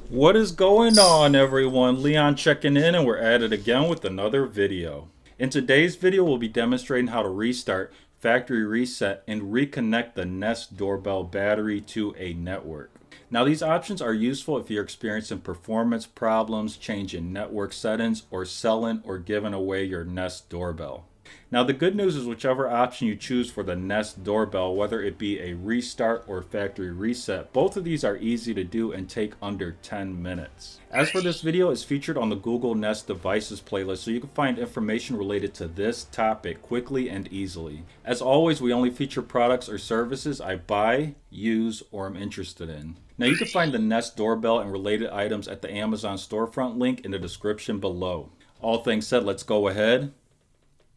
What is going on, everyone? Leon checking in, and we're at it again with another video. In today's video, we'll be demonstrating how to restart, factory reset, and reconnect the Nest Doorbell Battery to a network. Now, these options are useful if you're experiencing performance problems, changing network settings, or selling or giving away your Nest Doorbell. Now, the good news is whichever option you choose for the Nest Doorbell, whether it be a restart or factory reset, both of these are easy to do and take under 10 minutes. As for this video, it's featured on the Google Nest Devices playlist, so you can find information related to this topic quickly and easily. As always, we only feature products or services I buy, use, or am interested in. Now, you can find the Nest Doorbell and related items at the Amazon storefront link in the description below. All things said, let's go ahead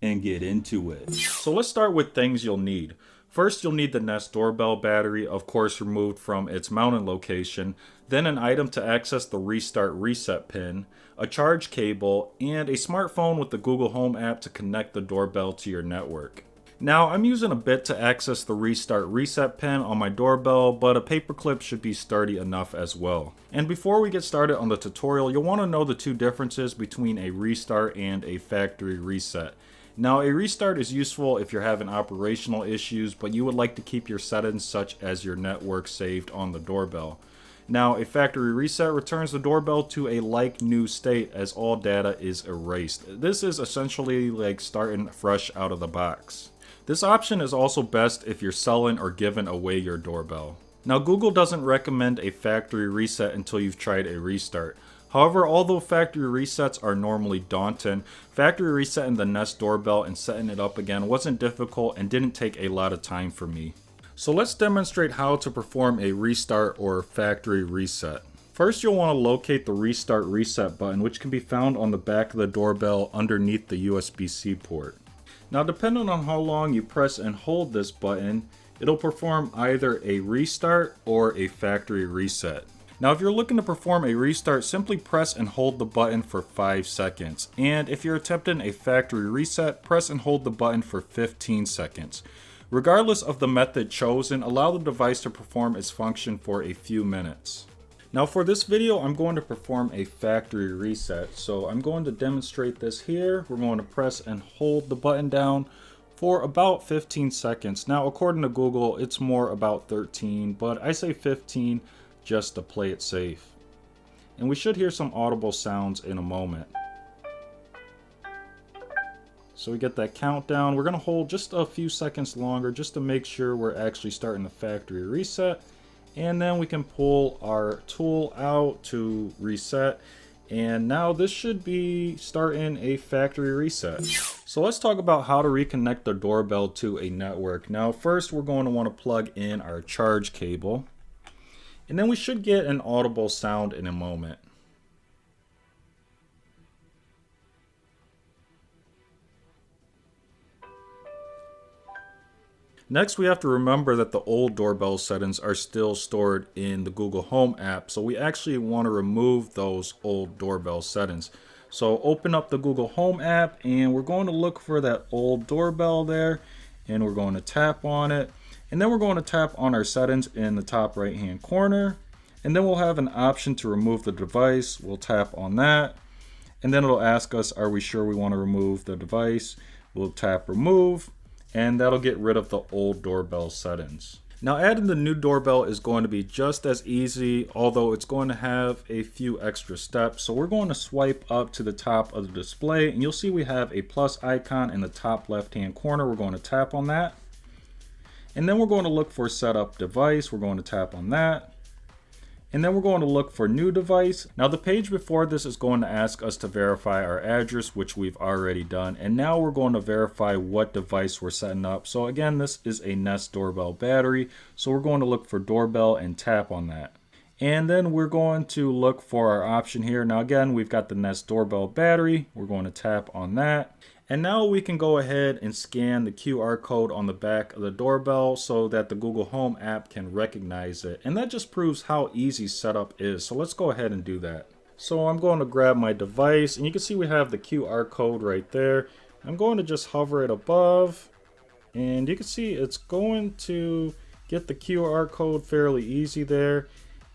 and get into it. So let's start with things you'll need. First, you'll need the Nest Doorbell battery, of course removed from its mounting location, then an item to access the restart reset pin, a charge cable, and a smartphone with the Google Home app to connect the doorbell to your network. Now, I'm using a bit to access the restart reset pin on my doorbell, but a paperclip should be sturdy enough as well. And before we get started on the tutorial, you'll want to know the two differences between a restart and a factory reset. Now, a restart is useful if you're having operational issues, but you would like to keep your settings such as your network saved on the doorbell. Now, a factory reset returns the doorbell to a like new state as all data is erased. This is essentially like starting fresh out of the box. This option is also best if you're selling or giving away your doorbell. Now, Google doesn't recommend a factory reset until you've tried a restart. However, although factory resets are normally daunting, factory resetting the Nest Doorbell and setting it up again wasn't difficult and didn't take a lot of time for me. So let's demonstrate how to perform a restart or factory reset. First, you'll want to locate the restart reset button, which can be found on the back of the doorbell underneath the USB-C port. Now, depending on how long you press and hold this button, it'll perform either a restart or a factory reset. Now, if you're looking to perform a restart, simply press and hold the button for 5 seconds. And if you're attempting a factory reset, press and hold the button for 15 seconds. Regardless of the method chosen, allow the device to perform its function for a few minutes. Now, for this video, I'm going to perform a factory reset. So I'm going to demonstrate this here. We're going to press and hold the button down for about 15 seconds. Now, according to Google, it's more about 13, but I say 15 just to play it safe. And we should hear some audible sounds in a moment. So we get that countdown. We're going to hold just a few seconds longer just to make sure we're actually starting the factory reset. And then we can pull our tool out to reset. And now this should be starting a factory reset. So let's talk about how to reconnect the doorbell to a network. Now, first we're going to want to plug in our charge cable. And then we should get an audible sound in a moment. Next, we have to remember that the old doorbell settings are still stored in the Google Home app, so we actually want to remove those old doorbell settings. So open up the Google Home app, and we're going to look for that old doorbell there, and we're going to tap on it. And then we're going to tap on our settings in the top right hand corner. And then we'll have an option to remove the device. We'll tap on that. And then it'll ask us, are we sure we want to remove the device? We'll tap remove. And that'll get rid of the old doorbell settings. Now, adding the new doorbell is going to be just as easy, although it's going to have a few extra steps. So we're going to swipe up to the top of the display, and you'll see we have a plus icon in the top left hand corner. We're going to tap on that. And then we're going to look for setup device. We're going to tap on that. And then we're going to look for new device. Now, the page before this is going to ask us to verify our address, which we've already done. And now we're going to verify what device we're setting up. So again, this is a Nest Doorbell battery. So we're going to look for doorbell and tap on that. And then we're going to look for our option here. Now again, we've got the Nest Doorbell battery. We're going to tap on that. And now we can go ahead and scan the QR code on the back of the doorbell so that the Google Home app can recognize it. And that just proves how easy setup is. So let's go ahead and do that. So I'm going to grab my device, and you can see we have the QR code right there. I'm going to just hover it above, And you can see it's going to get the QR code fairly easy there.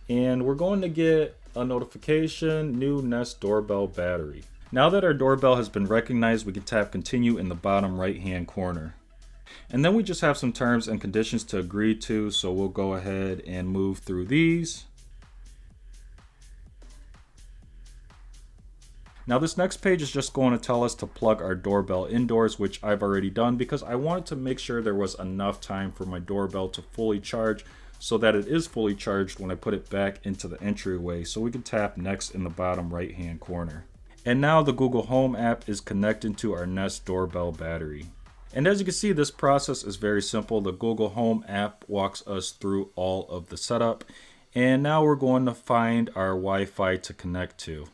And we're going to get a notification, new Nest Doorbell Battery. Now that our doorbell has been recognized, we can tap continue in the bottom right hand corner. And then we just have some terms and conditions to agree to, so we'll go ahead and move through these. Now this next page is just going to tell us to plug our doorbell indoors, which I've already done because I wanted to make sure there was enough time for my doorbell to fully charge so that it is fully charged when I put it back into the entryway. So we can tap next in the bottom right hand corner. And now the Google Home app is connected to our Nest Doorbell Battery. And as you can see, this process is very simple. The Google Home app walks us through all of the setup. And now we're going to find our Wi-Fi to connect to.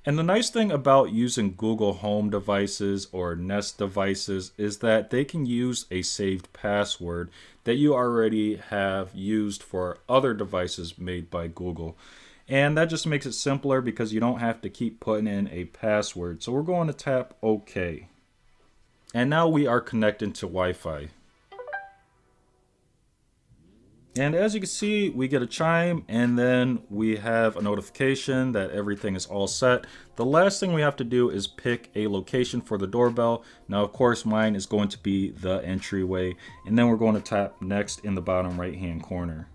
And the nice thing about using Google Home devices or Nest devices is that they can use a saved password that you already have used for other devices made by Google. And that just makes it simpler because you don't have to keep putting in a password. So we're going to tap OK. And now we are connected to Wi-Fi. And as you can see, we get a chime and then we have a notification that everything is all set. The last thing we have to do is pick a location for the doorbell. Now, of course, mine is going to be the entryway. And then we're going to tap next in the bottom right hand corner.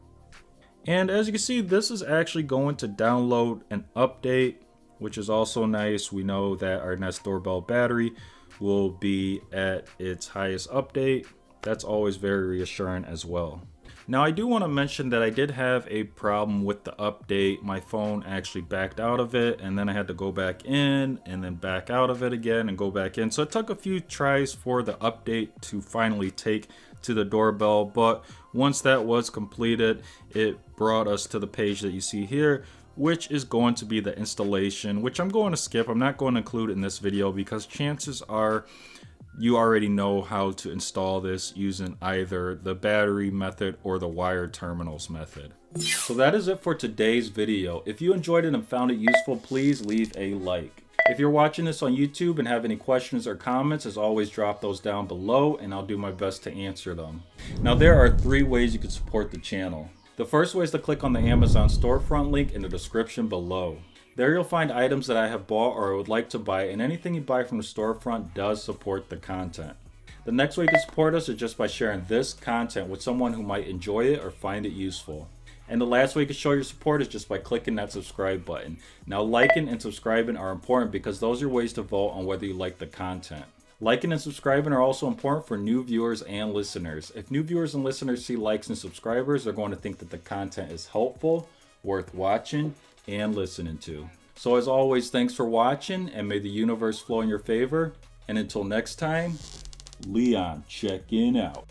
And as you can see, this is actually going to download an update, which is also nice. We know that our Nest Doorbell Battery will be at its highest update. That's always very reassuring as well. Now I do want to mention that I did have a problem with the update. My phone actually backed out of it and then I had to go back in and then back out of it again and go back in. So it took a few tries for the update to finally take to the doorbell, but once that was completed, it brought us to the page that you see here, which is going to be the installation, which I'm going to skip. I'm not going to include in this video because chances are you already know how to install this using either the battery method or the wired terminals method. So that is it for today's video. If you enjoyed it and found it useful, please leave a like. If you're watching this on YouTube and have any questions or comments, as always, drop those down below and I'll do my best to answer them. Now there are 3 ways you can support the channel. The first way is to click on the Amazon storefront link in the description below. There you'll find items that I have bought or would like to buy, and anything you buy from the storefront does support the content. The next way you can support us is just by sharing this content with someone who might enjoy it or find it useful. And the last way you can show your support is just by clicking that subscribe button. Now liking and subscribing are important because those are ways to vote on whether you like the content. Liking and subscribing are also important for new viewers and listeners. If new viewers and listeners see likes and subscribers, they're going to think that the content is helpful, worth watching, and listening to. So as always, thanks for watching and may the universe flow in your favor. And until next time, Leon checking out.